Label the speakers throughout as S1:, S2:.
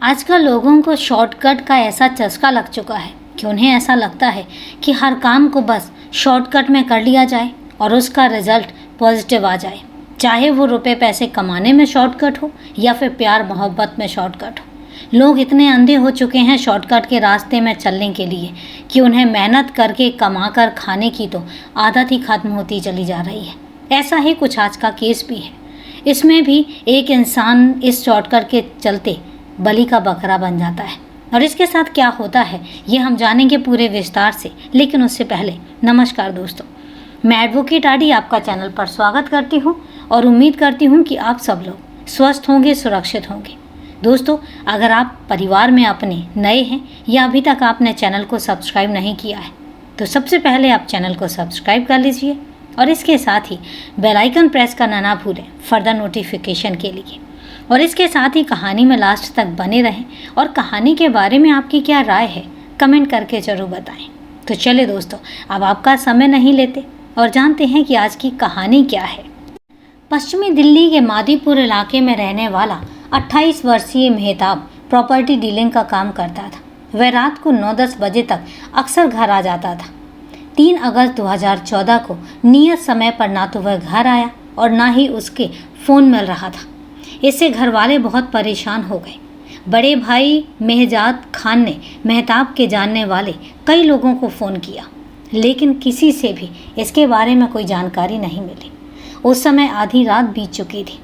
S1: आजकल लोगों को शॉर्टकट का ऐसा चस्का लग चुका है कि उन्हें ऐसा लगता है कि हर काम को बस शॉर्टकट में कर लिया जाए और उसका रिजल्ट पॉजिटिव आ जाए। चाहे वो रुपए पैसे कमाने में शॉर्टकट हो या फिर प्यार मोहब्बत में शॉर्टकट हो। लोग इतने अंधे हो चुके हैं शॉर्टकट के रास्ते में चलने के लिए कि उन्हें मेहनत करके कमा कर खाने की तो आदत ही खत्म होती चली जा रही है। ऐसा ही कुछ आज का केस भी है। इसमें भी एक इंसान इस शॉर्टकट के चलते बलि का बकरा बन जाता है और इसके साथ क्या होता है ये हम जानेंगे पूरे विस्तार से। लेकिन उससे पहले नमस्कार दोस्तों, मैं एडवोकेट आडी आपका चैनल पर स्वागत करती हूँ और उम्मीद करती हूँ कि आप सब लोग स्वस्थ होंगे, सुरक्षित होंगे। दोस्तों, अगर आप परिवार में अपने नए हैं या अभी तक आपने चैनल को सब्सक्राइब नहीं किया है तो सबसे पहले आप चैनल को सब्सक्राइब कर लीजिए और इसके साथ ही बेल आइकन प्रेस करना ना भूलें फर्दर नोटिफिकेशन के लिए। और इसके साथ ही कहानी में लास्ट तक बने रहें और कहानी के बारे में आपकी क्या राय है कमेंट करके ज़रूर बताएं। तो चलिए दोस्तों, अब आपका समय नहीं लेते और जानते हैं कि आज की कहानी क्या है। पश्चिमी दिल्ली के मादीपुर इलाके में रहने वाला 28 वर्षीय मेहताब प्रॉपर्टी डीलिंग का काम करता था। वह रात को 9-10 बजे तक अक्सर घर आ जाता था। 3 अगस्त 2014 को नियत समय पर ना तो वह घर आया और ना ही उसके फ़ोन मिल रहा था। इससे घर वाले बहुत परेशान हो गए। बड़े भाई मेहजाद खान ने मेहताब के जानने वाले कई लोगों को फ़ोन किया, लेकिन किसी से भी इसके बारे में कोई जानकारी नहीं मिली। उस समय आधी रात बीत चुकी थी।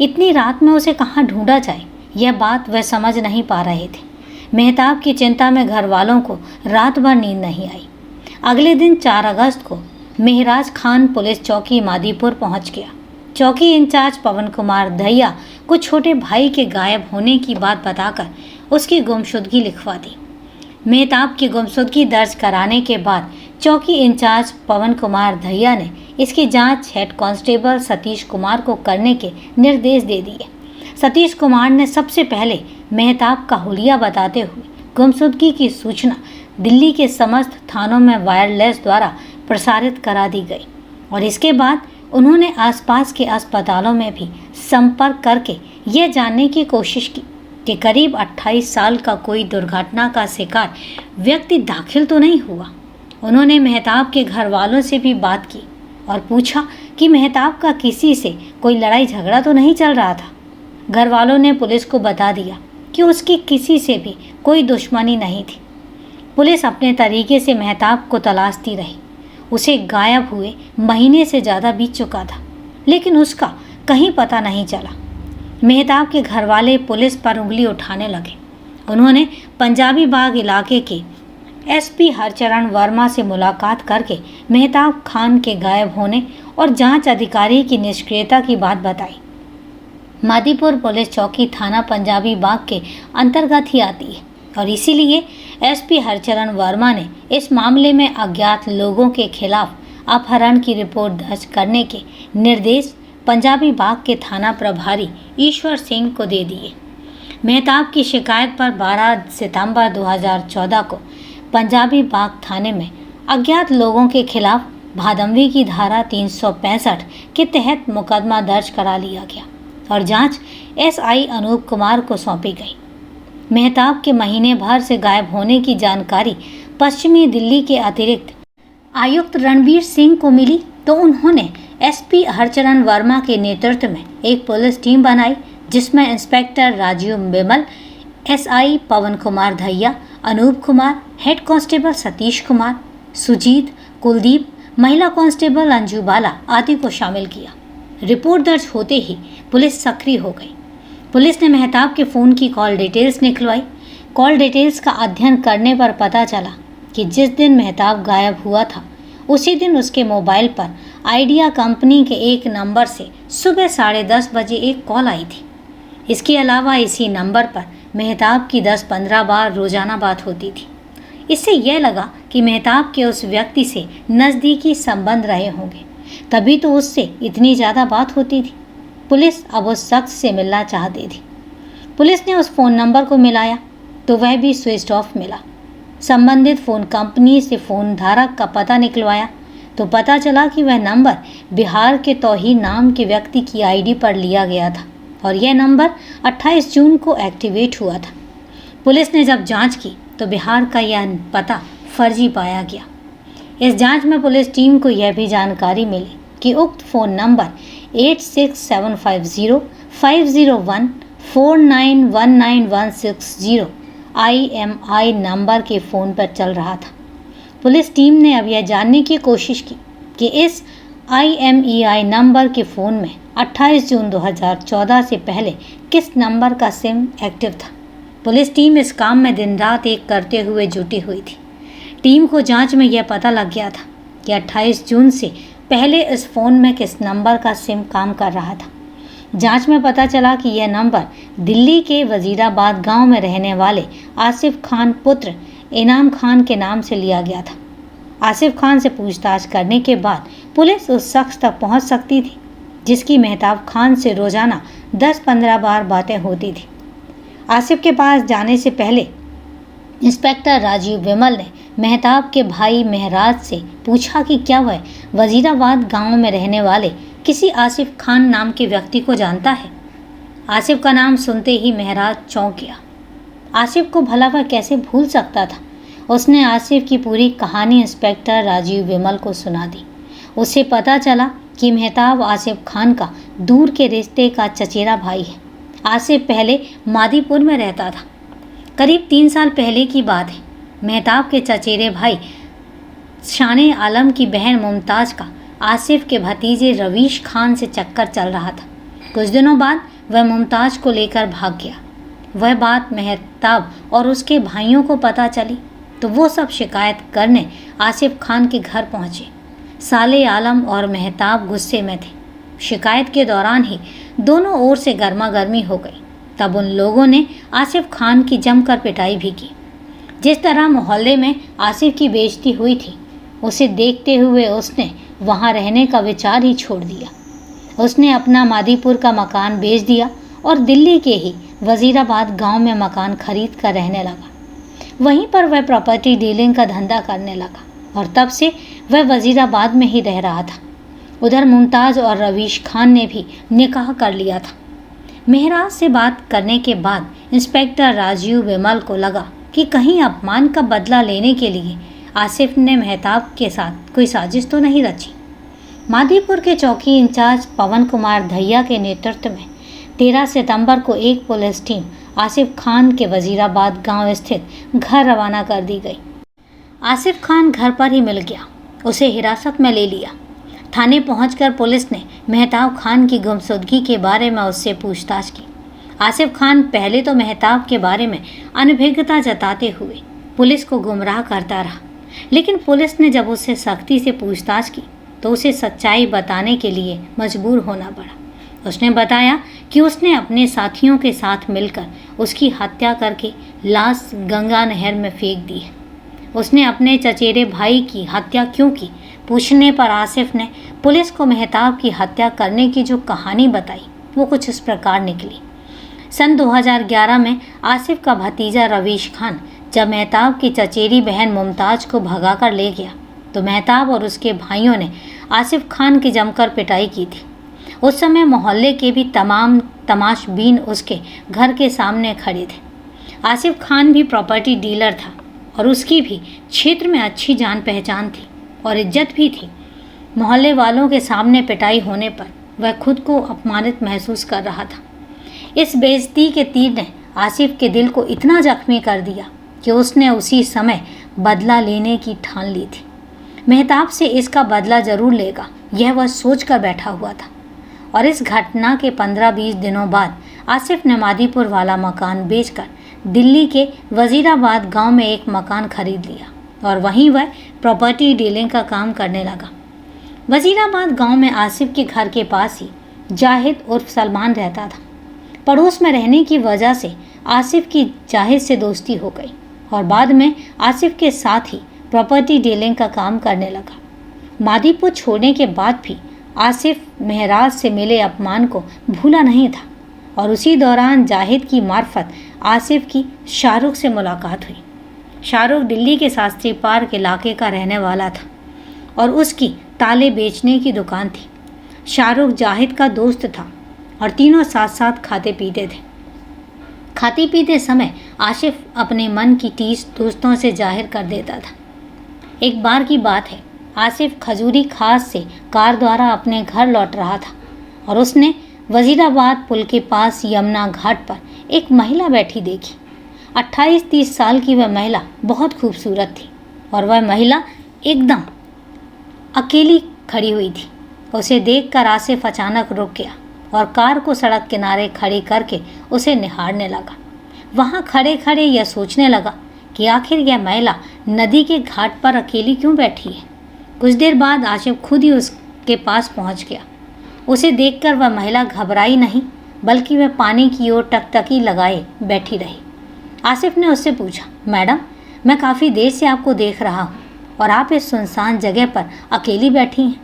S1: इतनी रात में उसे कहाँ ढूंढा जाए, यह बात वह समझ नहीं पा रहे थे। मेहताब की चिंता में घर वालों को रात भर नींद नहीं आई। अगले दिन 4 अगस्त को मेहराज खान पुलिस चौकी मादीपुर पहुंच गया। चौकी इंचार्ज पवन कुमार दहिया को छोटे भाई के गायब होने की बात बताकर उसकी गुमशुदगी लिखवा दी। मेहताब की गुमशुदगी दर्ज कराने के बाद चौकी इंचार्ज पवन कुमार दहिया ने इसकी जांच हेड कांस्टेबल सतीश कुमार को करने के निर्देश दे दिए। सतीश कुमार ने सबसे पहले मेहताब का हुलिया बताते हुए गुमशुदगी की सूचना दिल्ली के समस्त थानों में वायरलेस द्वारा प्रसारित करा दी गई और इसके बाद उन्होंने आसपास के अस्पतालों में भी संपर्क करके यह जानने की कोशिश की कि करीब 28 साल का कोई दुर्घटना का शिकार व्यक्ति दाखिल तो नहीं हुआ। उन्होंने मेहताब के घर वालों से भी बात की और पूछा कि मेहताब का किसी से कोई लड़ाई झगड़ा तो नहीं चल रहा था। घर वालों ने पुलिस को बता दिया कि उसकी किसी से भी कोई दुश्मनी नहीं थी। पुलिस अपने तरीके से मेहताब को तलाशती रही। उसे गायब हुए महीने से ज़्यादा बीत चुका था, लेकिन उसका कहीं पता नहीं चला। मेहताब के घरवाले पुलिस पर उंगली उठाने लगे। उन्होंने पंजाबी बाग इलाके के एसपी हरचरण वर्मा से मुलाकात करके मेहताब खान के गायब होने और जांच अधिकारी की निष्क्रियता की बात बताई। मादीपुर पुलिस चौकी थाना पंजाबी बाग के अंतर्गत ही आती है और इसीलिए एसपी हरचरण वर्मा ने इस मामले में अज्ञात लोगों के खिलाफ अपहरण की रिपोर्ट दर्ज करने के निर्देश पंजाबी बाग के थाना प्रभारी ईश्वर सिंह को दे दिए। मेहताब की शिकायत पर 12 सितंबर 2014 को पंजाबी बाग थाने में अज्ञात लोगों के खिलाफ भादंवी की धारा 365 के तहत मुकदमा दर्ज करा लिया गया और जांच एसआई अनूप कुमार को सौंपी गई। मेहताब के महीने भर से गायब होने की जानकारी पश्चिमी दिल्ली के अतिरिक्त आयुक्त रणबीर सिंह को मिली तो उन्होंने एसपी हरचरण वर्मा के नेतृत्व में एक पुलिस टीम बनाई, जिसमें इंस्पेक्टर राजीव बिमल, एसआई पवन कुमार दहिया, अनूप कुमार, हेड कांस्टेबल सतीश कुमार, सुजीत, कुलदीप, महिला कांस्टेबल अंजू बाला आदि को शामिल किया। रिपोर्ट दर्ज होते ही पुलिस सक्रिय हो गई। पुलिस ने मेहताब के फ़ोन की कॉल डिटेल्स निकलवाई। कॉल डिटेल्स का अध्ययन करने पर पता चला कि जिस दिन मेहताब गायब हुआ था उसी दिन उसके मोबाइल पर आइडिया कंपनी के एक नंबर से सुबह 10:30 बजे एक कॉल आई थी। इसके अलावा इसी नंबर पर मेहताब की 10-15 बार रोज़ाना बात होती थी। इससे यह लगा कि मेहताब के उस व्यक्ति से नज़दीकी संबंध रहे होंगे, तभी तो उससे इतनी ज़्यादा बात होती थी। पुलिस अब उस शख्स से मिलना चाहती थी। पुलिस ने उस फ़ोन नंबर को मिलाया तो वह भी स्विच ऑफ मिला। संबंधित फ़ोन कंपनी से फ़ोन धारक का पता निकलवाया तो पता चला कि वह नंबर बिहार के तौहीन नाम के व्यक्ति की आईडी पर लिया गया था और यह नंबर 28 जून को एक्टिवेट हुआ था। पुलिस ने जब जांच की तो बिहार का यह पता फर्जी पाया गया। इस जांच में पुलिस टीम को यह भी जानकारी मिली कि उक्त फ़ोन नंबर 86750501491916 IMI नंबर के फ़ोन पर चल रहा था। पुलिस टीम ने अब यह जानने की कोशिश की कि इस IMEI नंबर के फ़ोन में 28 जून 2014 से पहले किस नंबर का सिम एक्टिव था। पुलिस टीम इस काम में दिन रात एक करते हुए जुटी हुई थी। टीम को जांच में यह पता लग गया था कि 28 जून से पहले इस फ़ोन में किस नंबर का सिम काम कर रहा था। जांच में पता चला कि यह नंबर दिल्ली के वजीराबाद गांव में रहने वाले आसिफ खान पुत्र इनाम खान के नाम से लिया गया था। आसिफ खान से पूछताछ करने के बाद पुलिस उस शख्स तक पहुंच सकती थी जिसकी मेहताब खान से रोज़ाना 10-15 बार बातें होती थी। आसिफ के पास जाने से पहले इंस्पेक्टर राजीव विमल ने मेहताब के भाई महराज से पूछा कि क्या वह वजीराबाद गांव में रहने वाले किसी आसिफ खान नाम के व्यक्ति को जानता है। आसिफ का नाम सुनते ही महराज चौंक गया। आसिफ को भला वह कैसे भूल सकता था। उसने आसिफ की पूरी कहानी इंस्पेक्टर राजीव विमल को सुना दी। उससे पता चला कि मेहताब आसिफ खान का दूर के रिश्ते का चचेरा भाई है। आसिफ पहले मादीपुर में रहता था। करीब 3 साल पहले की बात है। मेहताब के चचेरे भाई शाने आलम की बहन मुमताज़ का आसिफ के भतीजे रवीश खान से चक्कर चल रहा था। कुछ दिनों बाद वह मुमताज़ को लेकर भाग गया। वह बात मेहताब और उसके भाइयों को पता चली तो वो सब शिकायत करने आसिफ खान के घर पहुँचे। साले आलम और मेहताब गुस्से में थे। शिकायत के दौरान ही दोनों ओर से गर्मागर्मी हो गई। तब उन लोगों ने आसिफ खान की जमकर पिटाई भी की। जिस तरह मोहल्ले में आसिफ की बेइज्जती हुई थी उसे देखते हुए उसने वहां रहने का विचार ही छोड़ दिया। उसने अपना मादीपुर का मकान बेच दिया और दिल्ली के ही वजीराबाद गांव में मकान खरीद कर रहने लगा। वहीं पर वह प्रॉपर्टी डीलिंग का धंधा करने लगा और तब से वह वजीराबाद में ही रह रहा था। उधर मुमताज़ और रवीश खान ने भी निकाह कर लिया था। महराज से बात करने के बाद इंस्पेक्टर राजीव विमल को लगा कि कहीं अपमान का बदला लेने के लिए आसिफ ने मेहताब के साथ कोई साजिश तो नहीं रची। मादीपुर के चौकी इंचार्ज पवन कुमार धैया के नेतृत्व में 13 सितंबर को एक पुलिस टीम आसिफ खान के वजीराबाद गांव स्थित घर रवाना कर दी गई। आसिफ खान घर पर ही मिल गया। उसे हिरासत में ले लिया। थाने पहुंचकर पुलिस ने मेहताब खान की गुमशुदगी के बारे में उससे पूछताछ की। आसिफ खान पहले तो मेहताब के बारे में अनभिज्ञता जताते हुए पुलिस को गुमराह करता रहा, लेकिन पुलिस ने जब उससे सख्ती से पूछताछ की तो उसे सच्चाई बताने के लिए मजबूर होना पड़ा। उसने बताया कि उसने अपने साथियों के साथ मिलकर उसकी हत्या करके लाश गंगा नहर में फेंक दी है। उसने अपने चचेरे भाई की हत्या क्यों की पूछने पर आसिफ ने पुलिस को मेहताब की हत्या करने की जो कहानी बताई वो कुछ इस प्रकार निकली। सन 2011 में आसिफ का भतीजा रवीश खान जब मेहताब की चचेरी बहन मुमताज़ को भगा कर ले गया तो मेहताब और उसके भाइयों ने आसिफ खान की जमकर पिटाई की थी। उस समय मोहल्ले के भी तमाम तमाशबीन उसके घर के सामने खड़े थे। आसिफ खान भी प्रॉपर्टी डीलर था और उसकी भी क्षेत्र में अच्छी जान पहचान थी और इज्जत भी थी। मोहल्ले वालों के सामने पिटाई होने पर वह खुद को अपमानित महसूस कर रहा था। इस बेइज्जती के तीर ने आसिफ के दिल को इतना जख्मी कर दिया कि उसने उसी समय बदला लेने की ठान ली थी। मेहताब से इसका बदला जरूर लेगा, यह वह सोच कर बैठा हुआ था। और इस घटना के 15-20 दिनों बाद आसिफ ने मादीपुर वाला मकान बेचकर दिल्ली के वजीराबाद गांव में एक मकान खरीद लिया और वहीं वह प्रॉपर्टी डीलिंग का काम करने लगा। वजीराबाद गांव में आसिफ के घर के पास ही जाहिद उर्फ सलमान रहता था। पड़ोस में रहने की वजह से आसिफ की जाहिद से दोस्ती हो गई और बाद में आसिफ के साथ ही प्रॉपर्टी डीलिंग का काम करने लगा। मादीपुर छोड़ने के बाद भी आसिफ महराज से मिले अपमान को भूला नहीं था और उसी दौरान जाहिद की मार्फत आसिफ की शाहरुख से मुलाकात हुई। शाहरुख दिल्ली के शास्त्री पार्क इलाके का रहने वाला था और उसकी ताले बेचने की दुकान थी। शाहरुख जाहिद का दोस्त था और तीनों साथ साथ खाते पीते थे। खाते पीते समय आसिफ अपने मन की टीस दोस्तों से जाहिर कर देता था। एक बार की बात है, आसिफ खजूरी खास से कार द्वारा अपने घर लौट रहा था और उसने वजीराबाद पुल के पास यमुना घाट पर एक महिला बैठी देखी। 28-30 साल की वह महिला बहुत खूबसूरत थी और वह महिला एकदम अकेली खड़ी हुई थी। उसे देखकर आसिफ अचानक रुक गया और कार को सड़क किनारे खड़ी करके उसे निहारने लगा। वहाँ खड़े खड़े यह सोचने लगा कि आखिर यह महिला नदी के घाट पर अकेली क्यों बैठी है। कुछ देर बाद आसिफ खुद ही उसके पास पहुँच गया। उसे देखकर वह महिला घबराई नहीं, बल्कि वह पानी की ओर टकटकी लगाए बैठी रही। आसिफ ने उससे पूछा, मैडम, मैं काफ़ी देर से आपको देख रहा हूँ और आप इस सुनसान जगह पर अकेली बैठी हैं।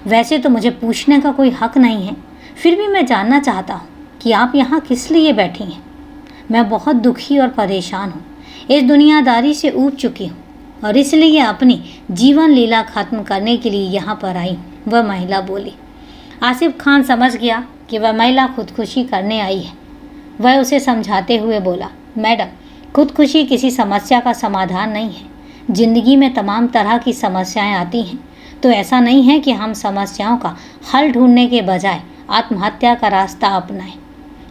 S1: वैसे तो मुझे पूछने का कोई हक नहीं है, फिर भी मैं जानना चाहता हूँ कि आप यहाँ किस लिए बैठी हैं। मैं बहुत दुखी और परेशान हूँ, इस दुनियादारी से ऊब चुकी हूँ और इसलिए अपनी जीवन लीला खत्म करने के लिए यहाँ पर आई हूँ, वह महिला बोली। आसिफ खान समझ गया कि वह महिला खुदकुशी करने आई है। वह उसे समझाते हुए बोला, मैडम, खुदकुशी किसी समस्या का समाधान नहीं है। जिंदगी में तमाम तरह की समस्याएं आती हैं, तो ऐसा नहीं है कि हम समस्याओं का हल ढूंढने के बजाय आत्महत्या का रास्ता अपनाएं।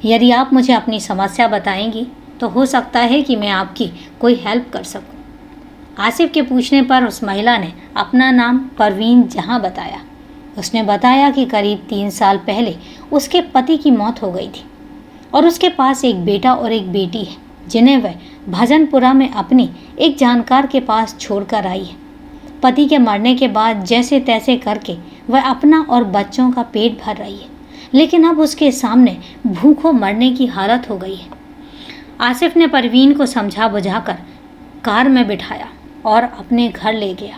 S1: यदि आप मुझे अपनी समस्या बताएंगी तो हो सकता है कि मैं आपकी कोई हेल्प कर सकूं। आसिफ के पूछने पर उस महिला ने अपना नाम परवीन जहां बताया। उसने बताया कि करीब 3 साल पहले उसके पति की मौत हो गई थी और उसके पास एक बेटा और एक बेटी है, जिन्हें वह भजनपुरा में अपनी एक जानकार के पास छोड़कर आई है। पति के मरने के बाद जैसे तैसे करके वह अपना और बच्चों का पेट भर रही है, लेकिन अब उसके सामने भूखों मरने की हालत हो गई है। आसिफ ने परवीन को समझा बुझाकर कार में बिठाया और अपने घर ले गया।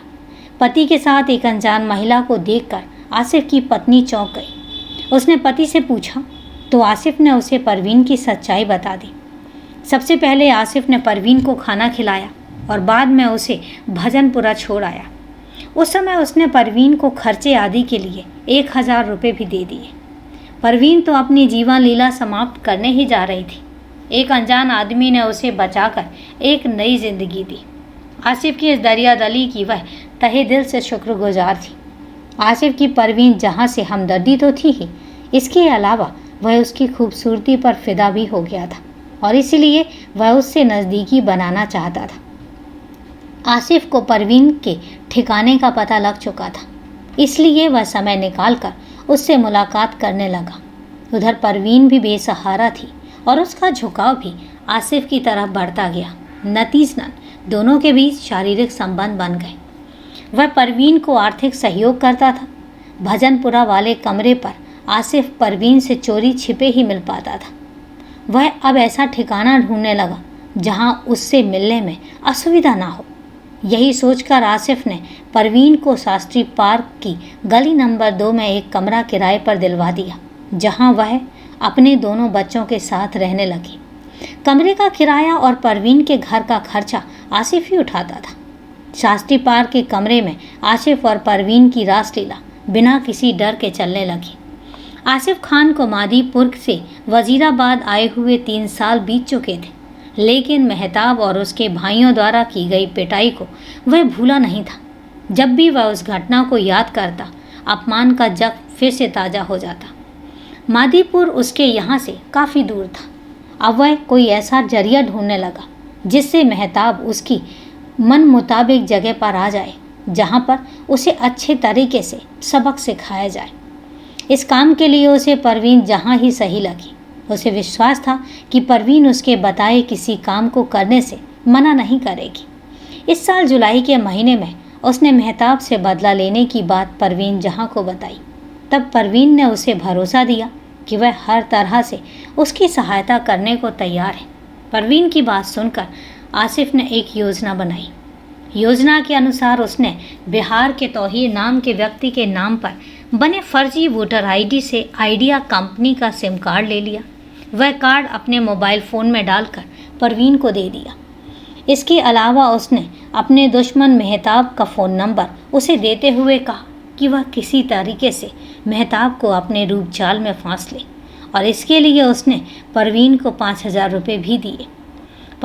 S1: पति के साथ एक अनजान महिला को देखकर आसिफ की पत्नी चौंक गई। उसने पति से पूछा तो आसिफ ने उसे परवीन की सच्चाई बता दी। सबसे पहले आसिफ ने परवीन को खाना खिलाया और बाद में उसे भजनपुरा छोड़ आया। उस समय उसने परवीन को खर्चे आदि के लिए 1000 रुपये भी दे दिए। परवीन तो अपनी जीवन लीला समाप्त करने ही जा रही थी। एक अनजान आदमी ने उसे बचाकर एक नई जिंदगी दी। आसिफ की इस दरियादली की वह तहे दिल से शुक्रगुजार थी। आसिफ की परवीन जहाँ से हमदर्दी तो थी ही, इसके अलावा वह उसकी खूबसूरती पर फिदा भी हो गया था और इसलिए वह उससे नज़दीकी बनाना चाहता था। आसिफ को परवीन के ठिकाने का पता लग चुका था, इसलिए वह समय निकालकर उससे मुलाकात करने लगा। उधर परवीन भी बेसहारा थी और उसका झुकाव भी आसिफ की तरफ बढ़ता गया। नतीजतन दोनों के बीच शारीरिक संबंध बन गए। वह परवीन को आर्थिक सहयोग करता था। भजनपुरा वाले कमरे पर आसिफ परवीन से चोरी छिपे ही मिल पाता था। वह अब ऐसा ठिकाना ढूंढने लगा जहां उससे मिलने में असुविधा ना हो। यही सोचकर आसिफ ने परवीन को शास्त्री पार्क की गली नंबर 2 में एक कमरा किराए पर दिलवा दिया, जहां वह अपने दोनों बच्चों के साथ रहने लगी। कमरे का किराया और परवीन के घर का खर्चा आसिफ ही उठाता था। शास्त्री पार्क के कमरे में आसिफ और परवीन की रासलीला बिना किसी डर के चलने लगी। आसिफ खान को मादीपुर से वजीराबाद आए हुए 3 साल बीत चुके थे, लेकिन मेहताब और उसके भाइयों द्वारा की गई पिटाई को वह भूला नहीं था। जब भी वह उस घटना को याद करता, अपमान का जख्म फिर से ताज़ा हो जाता। मादीपुर उसके यहाँ से काफ़ी दूर था। अब वह कोई ऐसा जरिया ढूंढने लगा जिससे मेहताब उसकी मन मुताबिक जगह पर आ जाए, जहाँ पर उसे अच्छे तरीके से सबक सिखाया जाए। इस काम के लिए उसे परवीन जहाँ ही सही लगी। उसे विश्वास था कि परवीन उसके बताए किसी काम को करने से मना नहीं करेगी। इस साल जुलाई के महीने में उसने मेहताब से बदला लेने की बात परवीन जहाँ को बताई। तब परवीन ने उसे भरोसा दिया कि वह हर तरह से उसकी सहायता करने को तैयार है। परवीन की बात सुनकर आसिफ ने एक योजना बनाई। योजना के अनुसार उसने बिहार के तौहीर नाम के व्यक्ति के नाम पर बने फर्जी वोटर आईडी से आइडिया कंपनी का सिम कार्ड ले लिया। वह कार्ड अपने मोबाइल फ़ोन में डालकर परवीन को दे दिया। इसके अलावा उसने अपने दुश्मन मेहताब का फ़ोन नंबर उसे देते हुए कहा कि वह किसी तरीके से मेहताब को अपने रूप जाल में फांस ले, और इसके लिए उसने परवीन को 5000 रुपये भी दिए।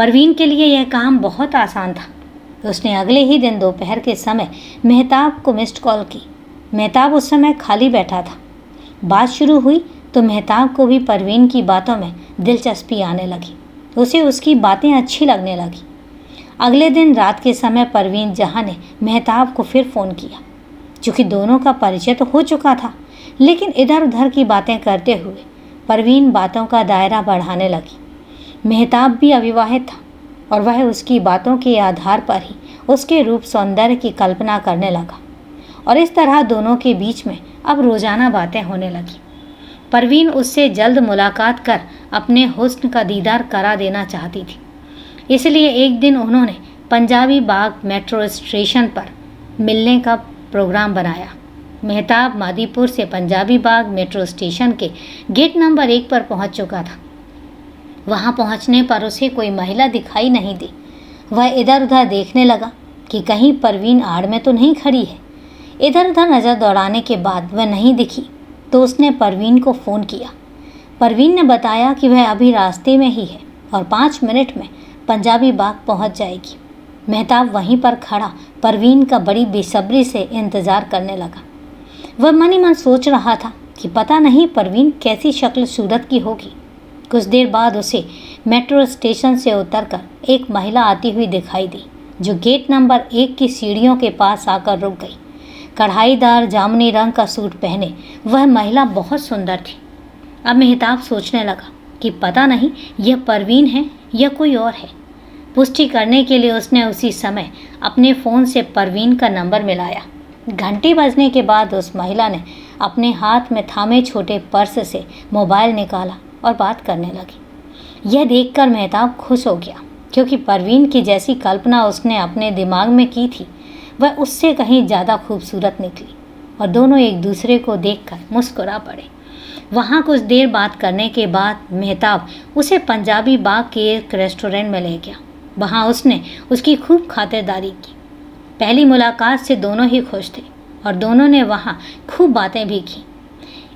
S1: परवीन के लिए यह काम बहुत आसान था। उसने अगले ही दिन दोपहर के समय मेहताब को मिस्ड कॉल की। मेहताब उस समय खाली बैठा था। बात शुरू हुई तो मेहताब को भी परवीन की बातों में दिलचस्पी आने लगी। उसे उसकी बातें अच्छी लगने लगी। अगले दिन रात के समय परवीन जहां ने मेहताब को फिर फ़ोन किया। चूँकि दोनों का परिचय तो हो चुका था, लेकिन इधर उधर की बातें करते हुए परवीन बातों का दायरा बढ़ाने लगी। मेहताब भी अविवाहित था और वह उसकी बातों के आधार पर ही उसके रूप सौंदर्य की कल्पना करने लगा और इस तरह दोनों के बीच में अब रोज़ाना बातें होने लगी। परवीन उससे जल्द मुलाकात कर अपने हुस्न का दीदार करा देना चाहती थी। इसलिए एक दिन उन्होंने पंजाबी बाग मेट्रो स्टेशन पर मिलने का प्रोग्राम बनाया। मेहताब मादीपुर से पंजाबी बाग मेट्रो स्टेशन के गेट नंबर 1 पर पहुंच चुका था। वहां पहुंचने पर उसे कोई महिला दिखाई नहीं दी। वह इधर उधर देखने लगा कि कहीं परवीन आड़ में तो नहीं खड़ी है। इधर उधर नज़र दौड़ाने के बाद वह नहीं दिखी तो उसने परवीन को फ़ोन किया। परवीन ने बताया कि वह अभी रास्ते में ही है और 5 मिनट में पंजाबी बाग पहुंच जाएगी। मेहताब वहीं पर खड़ा परवीन का बड़ी बेसब्री से इंतज़ार करने लगा। वह मन ही मन सोच रहा था कि पता नहीं परवीन कैसी शक्ल सूरत की होगी। कुछ देर बाद उसे मेट्रो स्टेशन से उतरकर एक महिला आती हुई दिखाई दी, जो गेट नंबर 1 की सीढ़ियों के पास आकर रुक गई। कढ़ाईदार जामुनी रंग का सूट पहने वह महिला बहुत सुंदर थी। अब मेहताब सोचने लगा कि पता नहीं यह परवीन है या कोई और है। पुष्टि करने के लिए उसने उसी समय अपने फ़ोन से परवीन का नंबर मिलाया। घंटी बजने के बाद उस महिला ने अपने हाथ में थामे छोटे पर्स से मोबाइल निकाला और बात करने लगी। यह देखकर मेहताब खुश हो गया, क्योंकि परवीन की जैसी कल्पना उसने अपने दिमाग में की थी वह उससे कहीं ज़्यादा खूबसूरत निकली और दोनों एक दूसरे को देखकर मुस्कुरा पड़े। वहाँ कुछ देर बात करने के बाद मेहताब उसे पंजाबी बाग के एक रेस्टोरेंट में ले गया। वहाँ उसने उसकी खूब खातिरदारी की। पहली मुलाकात से दोनों ही खुश थे और दोनों ने वहाँ खूब बातें भी की।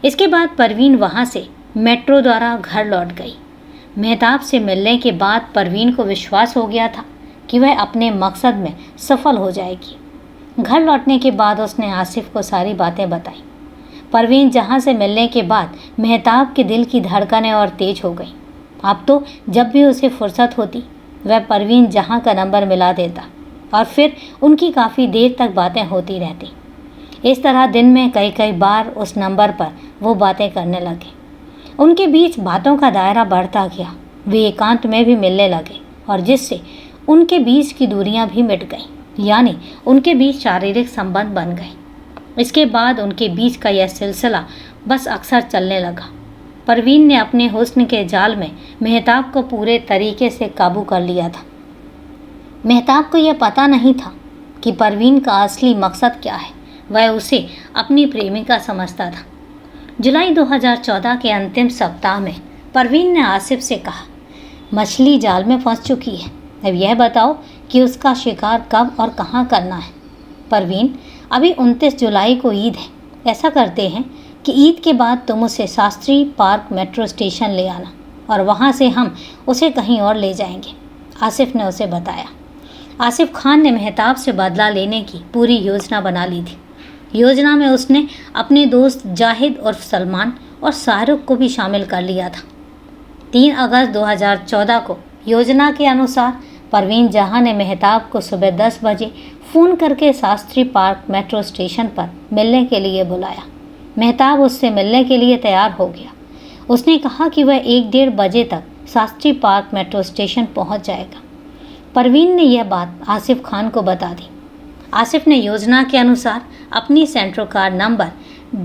S1: इसके बाद परवीन वहाँ से मेट्रो द्वारा घर लौट गई। मेहताब से मिलने के बाद परवीन को विश्वास हो गया था कि वह अपने मकसद में सफल हो जाएगी। घर लौटने के बाद उसने आसिफ को सारी बातें बताई। परवीन जहाँ से मिलने के बाद मेहताब के दिल की धड़कनें और तेज हो गई। अब तो जब भी उसे फुर्सत होती वह परवीन जहाँ का नंबर मिला देता और फिर उनकी काफ़ी देर तक बातें होती रहती। इस तरह दिन में कई कई बार उस नंबर पर वो बातें करने लगे। उनके बीच बातों का दायरा बढ़ता गया। वे एकांत में भी मिलने लगे और जिससे उनके बीच की दूरियां भी मिट गईं, यानी उनके बीच शारीरिक संबंध बन गए। इसके बाद उनके बीच का यह सिलसिला बस अक्सर चलने लगा। परवीन ने अपने हुस्न के जाल में मेहताब को पूरे तरीके से काबू कर लिया था। मेहताब को यह पता नहीं था कि परवीन का असली मकसद क्या है। वह उसे अपनी प्रेमिका समझता था। जुलाई 2014 के अंतिम सप्ताह में परवीन ने आसिफ से कहा, मछली जाल में फंस चुकी है, अब यह बताओ कि उसका शिकार कब और कहाँ करना है। परवीन, अभी 29 जुलाई को ईद है। ऐसा करते हैं कि ईद के बाद तुम उसे शास्त्री पार्क मेट्रो स्टेशन ले आना और वहाँ से हम उसे कहीं और ले जाएंगे, आसिफ ने उसे बताया। आसिफ खान ने मेहताब से बदला लेने की पूरी योजना बना ली थी। योजना में उसने अपने दोस्त जाहिद और सलमान और शाहरुख को भी शामिल कर लिया था। 3 अगस्त 2014 को योजना के अनुसार परवीन जहां ने मेहताब को सुबह 10 बजे फ़ोन करके शास्त्री पार्क मेट्रो स्टेशन पर मिलने के लिए बुलाया। मेहताब उससे मिलने के लिए तैयार हो गया। उसने कहा कि वह 1-1:30 बजे तक शास्त्री पार्क मेट्रो स्टेशन पहुंच जाएगा। परवीन ने यह बात आसिफ खान को बता दी। आसिफ ने योजना के अनुसार अपनी सेंट्रो कार नंबर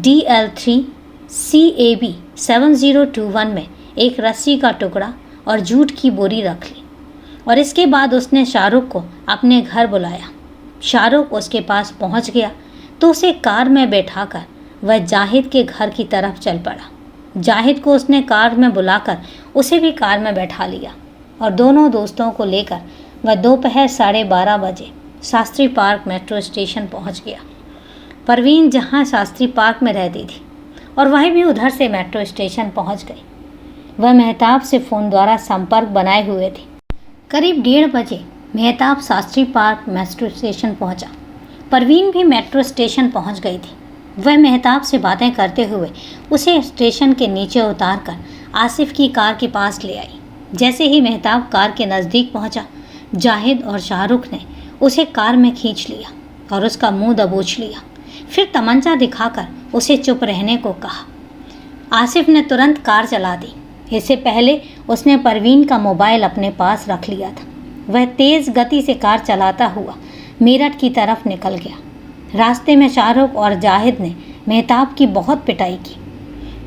S1: DL3CAB 7021 में एक रस्सी का टुकड़ा और जूट की बोरी रख ली और इसके बाद उसने शाहरुख को अपने घर बुलाया। शाहरुख उसके पास पहुंच गया तो उसे कार में बैठाकर वह जाहिद के घर की तरफ चल पड़ा। जाहिद को उसने कार में बुलाकर उसे भी कार में बैठा लिया और दोनों दोस्तों को लेकर वह दोपहर 12:30 बजे शास्त्री पार्क मेट्रो स्टेशन पहुंच गया। परवीन जहां शास्त्री पार्क में रहती थी और वह भी उधर से मेट्रो स्टेशन पहुंच गई। वह मेहताब से फ़ोन द्वारा संपर्क बनाए हुए थी। करीब 1:30 बजे Mehtab Shastri park metro station पहुंचा। परवीन भी मेट्रो स्टेशन पहुंच गई थी। वह मेहताब से बातें करते हुए उसे स्टेशन के नीचे उतारकर आसिफ की कार के पास ले आई। जैसे ही मेहताब कार के नज़दीक पहुंचा, जाहिद और शाहरुख ने उसे कार में खींच लिया और उसका मुंह दबोच लिया। फिर तमंचा दिखाकर उसे चुप रहने को कहा। आसिफ ने तुरंत कार चला दी। इससे पहले उसने परवीन का मोबाइल अपने पास रख लिया था। वह तेज़ गति से कार चलाता हुआ मेरठ की तरफ निकल गया। रास्ते में शाहरुख और जाहिद ने मेहताब की बहुत पिटाई की।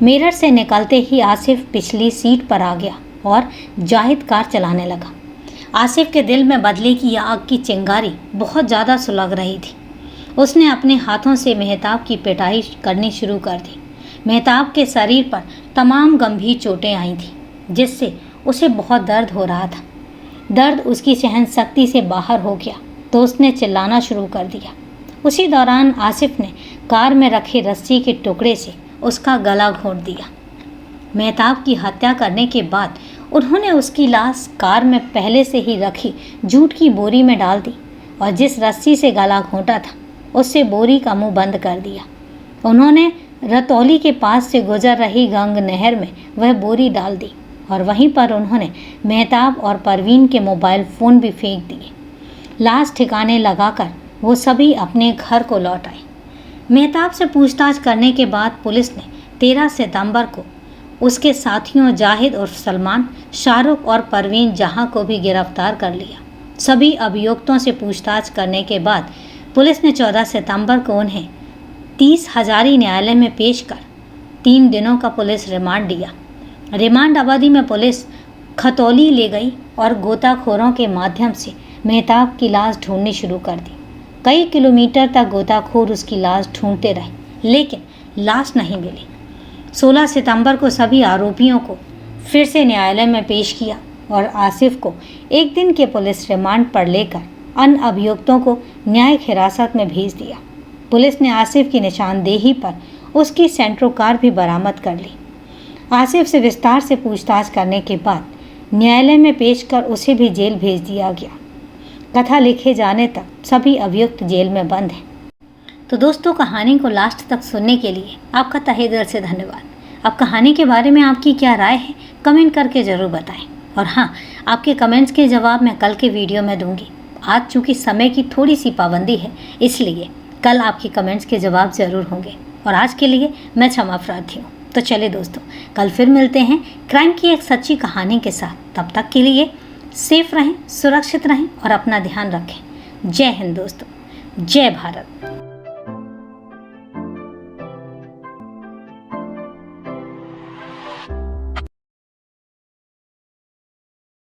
S1: मेरठ से निकलते ही आसिफ पिछली सीट पर आ गया और जाहिद कार चलाने लगा। आसिफ के दिल में बदले की आग की चिंगारी बहुत ज़्यादा सुलग रही थी। उसने अपने हाथों से मेहताब की पिटाई करनी शुरू कर दी। मेहताब के शरीर पर तमाम गंभीर चोटें आई थीं, जिससे उसे बहुत दर्द हो रहा था। दर्द उसकी सहन शक्ति से बाहर हो गया तो उसने चिल्लाना शुरू कर दिया। उसी दौरान आसिफ ने कार में रखे रस्सी के टुकड़े से उसका गला घोंट दिया। मेहताब की हत्या करने के बाद उन्होंने उसकी लाश कार में पहले से ही रखी जूट की बोरी में डाल दी और जिस रस्सी से गला घोंटा था उससे बोरी का मुंह बंद कर दिया। उन्होंने रतौली के पास से गुजर रही गंग नहर में वह बोरी डाल दी और वहीं पर उन्होंने मेहताब और परवीन के मोबाइल फ़ोन भी फेंक दिए। लाश ठिकाने लगाकर वो सभी अपने घर को लौट आए। मेहताब से पूछताछ करने के बाद पुलिस ने 13 सितंबर को उसके साथियों जाहिद और सलमान, शाहरुख और परवीन जहां को भी गिरफ्तार कर लिया। सभी अभियुक्तों से पूछताछ करने के बाद पुलिस ने 14 सितंबर को उन्हें 30 हजारी न्यायालय में पेश कर 3 दिनों का पुलिस रिमांड दिया। रिमांड अवधि में पुलिस खतौली ले गई और गोताखोरों के माध्यम से मेहताब की लाश ढूंढनी शुरू कर दी। कई किलोमीटर तक गोताखोर उसकी लाश ढूंढते रहे, लेकिन लाश नहीं मिली। 16 सितंबर को सभी आरोपियों को फिर से न्यायालय में पेश किया और आसिफ को 1 दिन के पुलिस रिमांड पर लेकर अन्य अभियुक्तों को न्यायिक हिरासत में भेज दिया। पुलिस ने आसिफ की निशानदेही पर उसकी सेंट्रो कार भी बरामद कर ली। आसिफ से विस्तार से पूछताछ करने के बाद न्यायालय में पेश कर उसे भी जेल भेज दिया गया। कथा लिखे जाने तक सभी अभियुक्त जेल में बंद हैं। तो दोस्तों, कहानी को लास्ट तक सुनने के लिए आपका तहे दिल से धन्यवाद। अब कहानी के बारे में आपकी क्या राय है, कमेंट करके ज़रूर बताएं। और हाँ, आपके कमेंट्स के जवाब मैं कल के वीडियो में दूंगी। आज चूँकि समय की थोड़ी सी पाबंदी है, इसलिए कल आपके कमेंट्स के जवाब ज़रूर होंगे और आज के लिए मैं क्षमा प्रार्थी हूँ। तो चलिए दोस्तों, कल फिर मिलते हैं क्राइम की एक सच्ची कहानी के साथ। तब तक के लिए सेफ रहें, सुरक्षित रहें और अपना ध्यान रखें। जय हिंद दोस्तों, जय भारत।